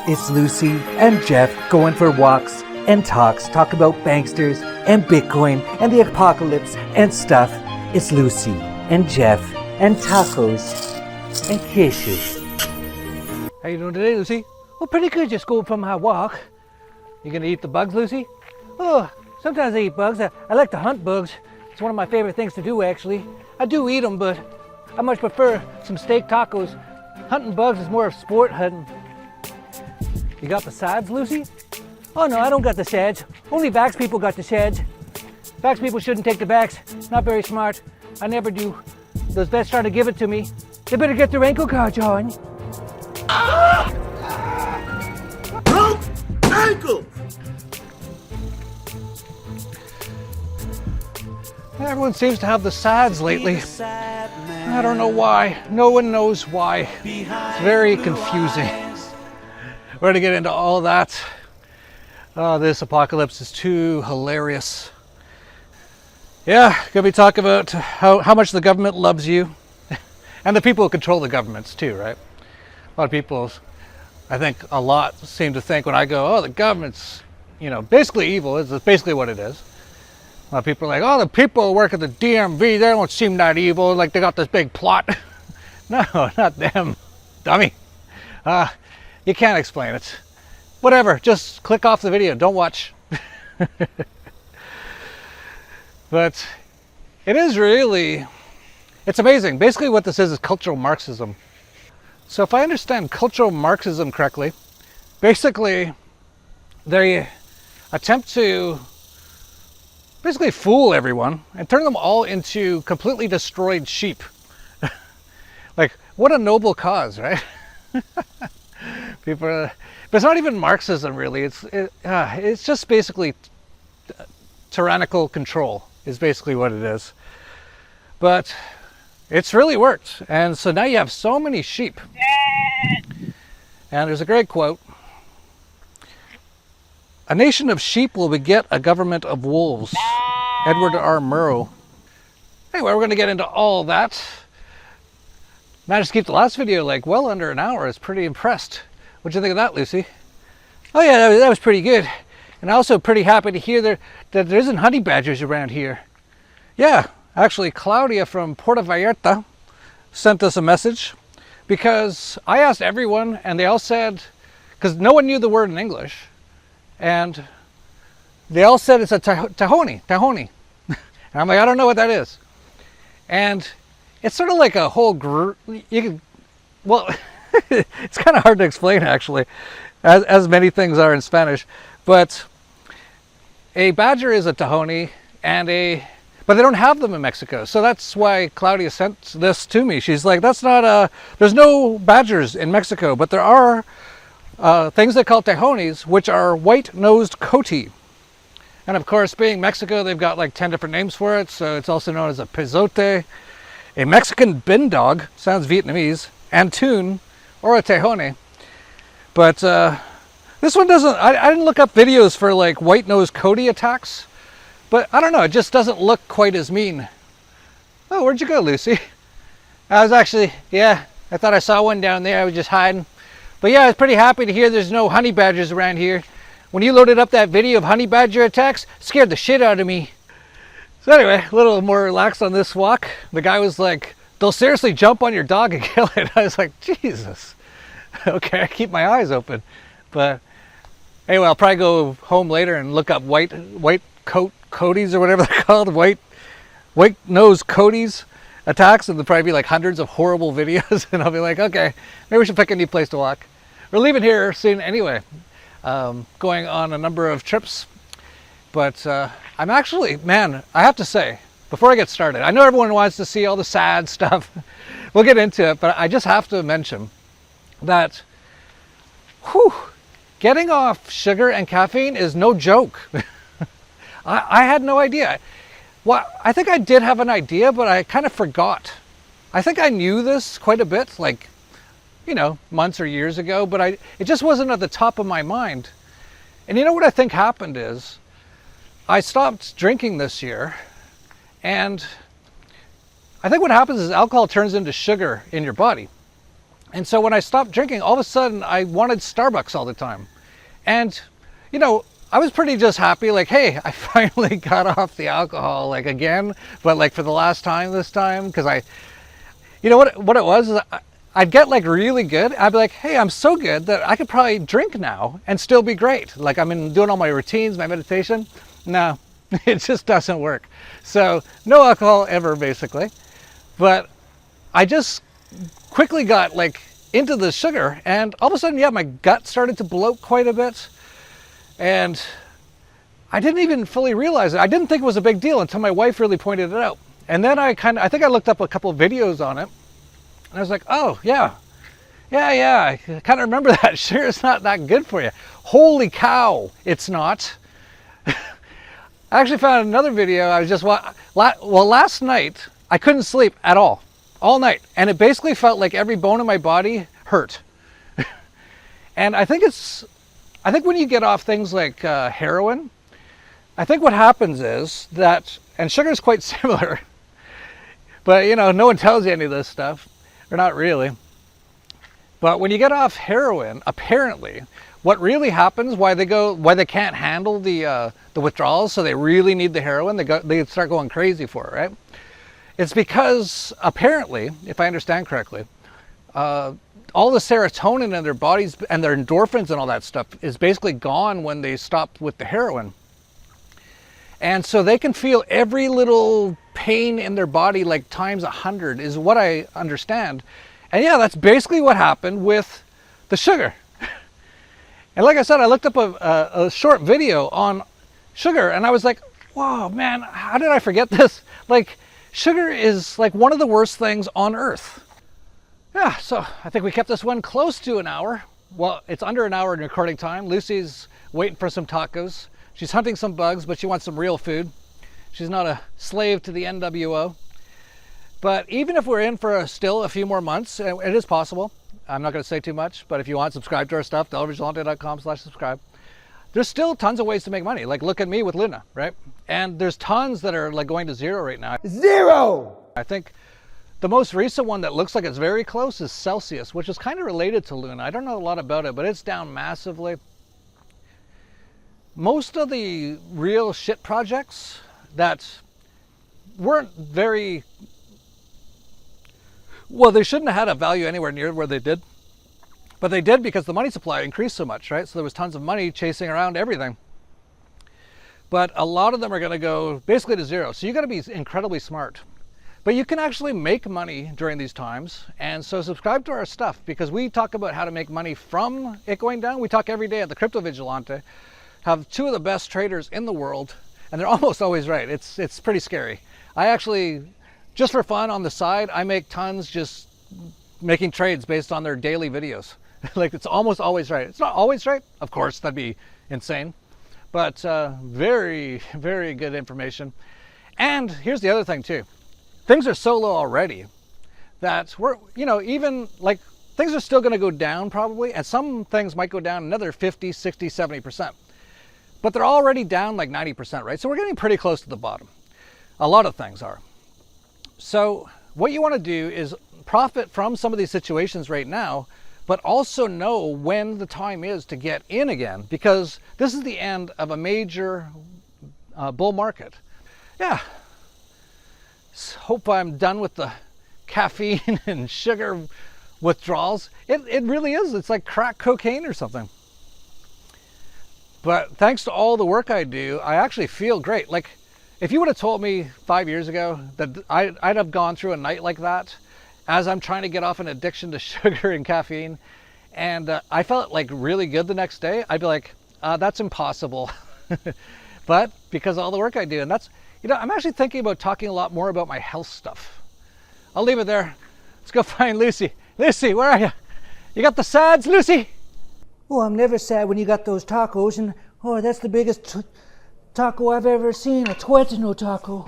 It's Lucy and Jeff going for walks and talk about banksters and Bitcoin and the apocalypse and stuff. It's Lucy and Jeff and tacos and kisses. How you doing today, Lucy? Oh, pretty good, just going for my walk. You gonna eat the bugs, Lucy? Oh, sometimes I eat bugs. I like to hunt bugs. It's one of my favorite things to do, actually. I do eat them, but I much prefer some steak tacos. Hunting bugs is more of sport hunting. You got the sads, Lucy? Oh no, I don't got the sads. Only vax people got the sads. Vax people shouldn't take the vax. Not very smart. I never do. Those vets trying to give it to me. They better get their ankle guards on. Broke ankle! Everyone seems to have the sads lately. I don't know why. No one knows why. It's very confusing. We're gonna get into all that. This apocalypse is too hilarious. Yeah, gonna be talking about how much the government loves you. And the people who control the governments too, right? A lot of people, I think a lot seem to think when I go, oh, the government's, basically evil. It's basically what it is. A lot of people are like, oh, the people who work at the DMV, they don't seem that evil, like they got this big plot. No, not them, dummy. You can't explain it. Whatever, just click off the video, don't watch. But it is really, it's amazing. Basically what this is cultural Marxism. So if I understand cultural Marxism correctly, basically they attempt to basically fool everyone and turn them all into completely destroyed sheep. Like, what a noble cause, right? People are, but it's not even Marxism really. It's just basically tyrannical control is basically what it is. But it's really worked. And so now you have so many sheep. And there's a great quote. A nation of sheep will beget a government of wolves. Edward R. Murrow. Anyway, we're going to get into all that. Managed to keep the last video like well under an hour. I was pretty impressed. What'd you think of that, Lucy? Oh yeah, that was pretty good. And also pretty happy to hear that there isn't honey badgers around here. Yeah, actually Claudia from Puerto Vallarta sent us a message because I asked everyone and they all said, because no one knew the word in English, and they all said it's a tahoni. And I'm like, I don't know what that is. And it's sort of like a whole group. Well, it's kind of hard to explain actually, as many things are in Spanish. But a badger is a tahoni, but they don't have them in Mexico. So that's why Claudia sent this to me. She's like, there's no badgers in Mexico, but there are things they call tejones, which are white-nosed coati. And of course, being Mexico, they've got like 10 different names for it. So it's also known as a pizote, a Mexican bin dog, sounds Vietnamese, Antoon, or a tejone. But this one doesn't, I didn't look up videos for like white-nosed coati attacks, but I don't know, it just doesn't look quite as mean. Oh, where'd you go, Lucy? I was actually, yeah, I thought I saw one down there, I was just hiding. But yeah, I was pretty happy to hear there's no honey badgers around here. When you loaded up that video of honey badger attacks, scared the shit out of me. So anyway, a little more relaxed on this walk. The guy was like, they'll seriously jump on your dog and kill it. I was like, Jesus. Okay, I keep my eyes open. But anyway, I'll probably go home later and look up white coaties or whatever they're called, white nose coaties attacks, and there'll probably be like hundreds of horrible videos, and I'll be like, okay, maybe we should pick a new place to walk. We're leaving here soon anyway, going on a number of trips, but I'm actually, man, I have to say, before I get started, I know everyone wants to see all the sad stuff. We'll get into it, but I just have to mention that, getting off sugar and caffeine is no joke. I had no idea. Well, I think I did have an idea, but I kind of forgot. I think I knew this quite a bit, like, months or years ago, but it just wasn't at the top of my mind. And you know what I think happened is, I stopped drinking this year, and I think what happens is alcohol turns into sugar in your body. And so when I stopped drinking, all of a sudden I wanted Starbucks all the time. And, you know, I was pretty just happy, like, hey, I finally got off the alcohol, like, again, but like for the last time this time, because you know what it was is I'd get like really good. I'd be like, hey, I'm so good that I could probably drink now and still be great. Like I'm doing all my routines, my meditation. No, it just doesn't work. So no alcohol ever, basically. But I just quickly got like into the sugar, and all of a sudden, yeah, my gut started to bloat quite a bit. And I didn't even fully realize it. I didn't think it was a big deal until my wife really pointed it out. And then I think I looked up a couple of videos on it, and I was like, oh, yeah, I kind of remember that. Sure, it's not that good for you. Holy cow, it's not. I actually found another video. I was just, last night, I couldn't sleep at all night. And it basically felt like every bone in my body hurt. And I think when you get off things like heroin, I think what happens is that, and sugar is quite similar, but you know, no one tells you any of this stuff, or not really. But when you get off heroin, apparently, what really happens, why they can't handle the withdrawals, so they really need the heroin, they start going crazy for it, right? It's because apparently, if I understand correctly, all the serotonin in their bodies and their endorphins and all that stuff is basically gone when they stop with the heroin. And so they can feel every little pain in their body like times 100 is what I understand. And yeah, that's basically what happened with the sugar. And like I said, I looked up a short video on sugar, and I was like, whoa, man, how did I forget this? Like, sugar is like one of the worst things on earth. Yeah, so I think we kept this one close to an hour. Well, it's under an hour in recording time. Lucy's waiting for some tacos. She's hunting some bugs, but she wants some real food. She's not a slave to the NWO. But even if we're in for still a few more months, it is possible. I'm not going to say too much, but if you want, subscribe to our stuff, televisionlante.com/subscribe. There's still tons of ways to make money. Like, look at me with Luna, right? And there's tons that are like going to zero right now. Zero! I think the most recent one that looks like it's very close is Celsius, which is kind of related to Luna. I don't know a lot about it, but it's down massively. Most of the real shit projects that weren't very, well, they shouldn't have had a value anywhere near where they did. But they did because the money supply increased so much, right? So there was tons of money chasing around everything. But a lot of them are going to go basically to zero. So you got to be incredibly smart. But you can actually make money during these times. And so subscribe to our stuff, because we talk about how to make money from it going down. We talk every day at the Crypto Vigilante. Have two of the best traders in the world, and they're almost always right. It's pretty scary. I actually, just for fun on the side, I make tons just making trades based on their daily videos. Like, it's almost always right. It's not always right, of course, that'd be insane. But very, very good information. And here's the other thing too. Things are so low already that we're, you know, even like things are still going to go down probably, and some things might go down another 50, 60, 70%. But they're already down like 90%, right? So we're getting pretty close to the bottom. A lot of things are. So what you want to do is profit from some of these situations right now, but also know when the time is to get in again, because this is the end of a major bull market. Yeah. Hope I'm done with the caffeine and sugar withdrawals. It really is. It's like crack cocaine or something. But thanks to all the work I do, I actually feel great. Like, if you would have told me 5 years ago that I'd have gone through a night like that as I'm trying to get off an addiction to sugar and caffeine, and I felt like really good the next day, I'd be like, that's impossible. But because of all the work I do, and that's, you know, I'm actually thinking about talking a lot more about my health stuff. I'll leave it there. Let's go find Lucy. Lucy, where are you? You got the sads, Lucy? Oh, I'm never sad when you got those tacos, and oh, that's the biggest taco I've ever seen, a tuétano taco.